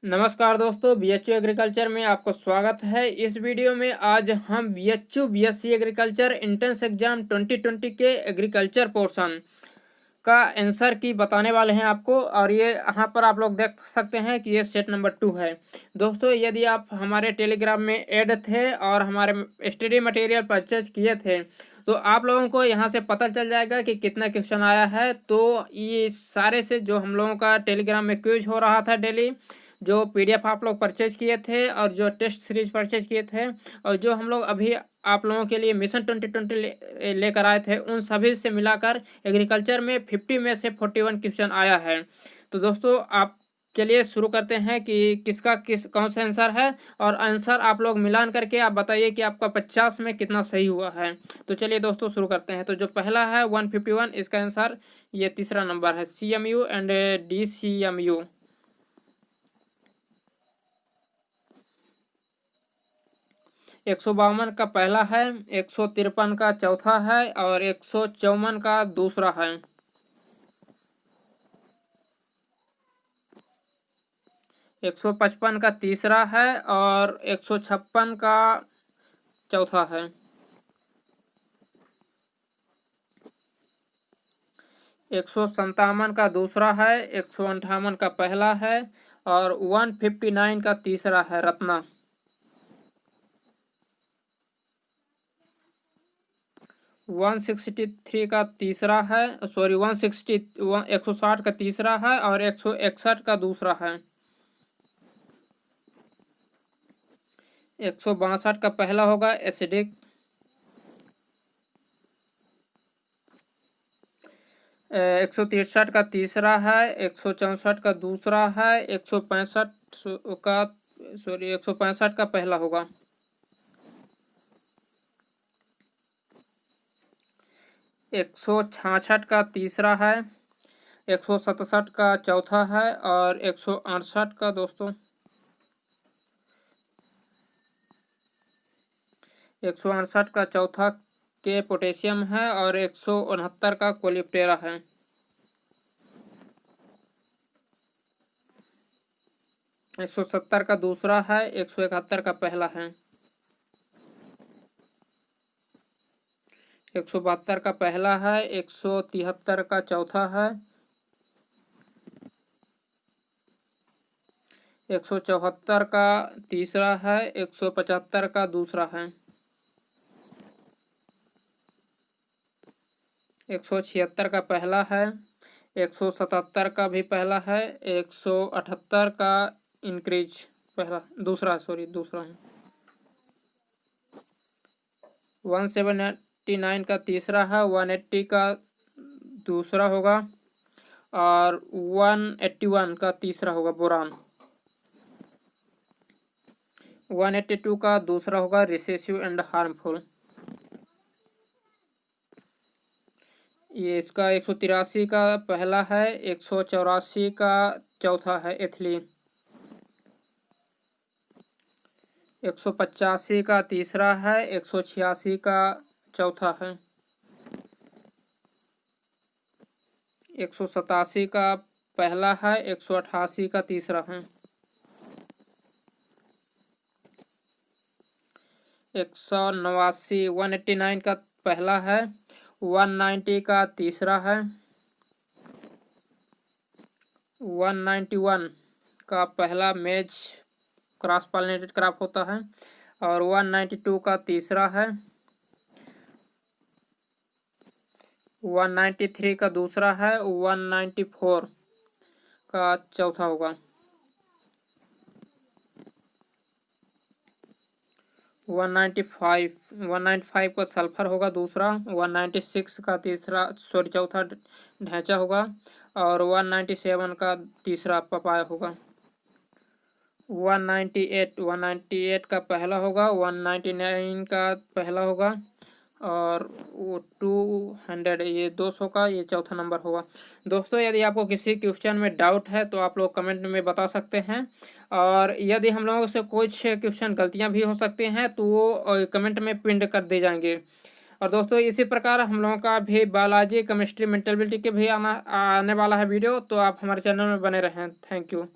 नमस्कार दोस्तों, BHU agriculture में आपको स्वागत है। इस वीडियो में आज हम BHU BSc agriculture entrance exam 2020 के एग्रीकल्चर पोर्शन का आंसर की बताने वाले हैं आपको। और ये यहाँ पर आप लोग देख सकते हैं कि ये सेट नंबर 2 है। दोस्तों, यदि आप हमारे टेलीग्राम में ऐड थे और हमारे स्टडी मटेरियल परचेज किए थे तो आप लोगों को यहाँ से पता चल जाएगा कि कितना क्वेश्चन आया है। तो ये सारे से जो हम लोगों का टेलीग्राम में क्विज हो रहा था डेली, जो पीडीएफ आप लोग परचेज किए थे और जो टेस्ट सीरीज परचेज किए थे और जो हम लोग अभी आप लोगों के लिए मिशन 2020 लेकर आए थे, उन सभी से मिलाकर एग्रीकल्चर में 50 में से 41 क्वेश्चन आया है। तो दोस्तों, आप चलिए शुरू करते हैं कि किसका कौन सा आंसर है, और आंसर आप लोग मिलान करके आप बताइए कि आपका 50 में कितना सही हुआ है। तो चलिए दोस्तों शुरू करते हैं। तो जो पहला है 151, इसका आंसर ये तीसरा नंबर है, CMU एंड DCMU। 152 का पहला है, 153 का चौथा है और 154 का दूसरा है। 155 का तीसरा है और 156 का चौथा है। 157 का दूसरा है, 158 का पहला है और 159 का तीसरा है, रत्ना। 163 का तीसरा है, सॉरी 160 का तीसरा है और 161 का दूसरा है। 162 का पहला होगा, एसिडिक। 163 का तीसरा है, 164 का दूसरा है, 165 का सॉरी 165 का पहला होगा। 166 का तीसरा है, 167 का चौथा है और 168 का दोस्तों 168 का चौथा के पोटेशियम है और 169 का कोलिप्टेरा है। 170 का दूसरा है, 171 का पहला है। 172 का पहला है, 173 का चौथा है। 174 का तीसरा है, 175 का दूसरा है। 176 का पहला है, 177 का भी पहला है, 178 का इंक्रीज पहला दूसरा है। 179 का तीसरा है, 180 का दूसरा होगा और 181 का तीसरा होगा, बोरान। 182 का दूसरा होगा, रिसेसिव एंड हार्मफुल। ये इसका 183 का पहला है, 184 का चौथा है, एथिलीन। 185 का तीसरा है, 186 का चौथा है। 187 का पहला है, 188 का तीसरा है। 189 189 का पहला है, 190 का तीसरा है। 191 का पहला मेज क्रॉस पॉलिनेटेड क्रॉप होता है और 192 का तीसरा है। 193 का दूसरा है, 194 का चौथा होगा। 195 का सल्फर होगा दूसरा। 196 का चौथा ढांचा होगा और 197 का तीसरा पपाया होगा। 198 का पहला होगा, 199 का पहला होगा और वो 200 ये 200 का ये चौथा नंबर होगा। दोस्तों, यदि आपको किसी क्वेश्चन में डाउट है तो आप लोग कमेंट में बता सकते हैं, और यदि हम लोगों से कुछ क्वेश्चन गलतियां भी हो सकती हैं तो वो कमेंट में पिन कर दिए जाएंगे। और दोस्तों, इसी प्रकार हम लोगों का भी बायोलॉजी, केमिस्ट्री, मेंटलिटी के भी आने वाला है वीडियो, तो आप हमारे चैनल में बने रहें। Thank you.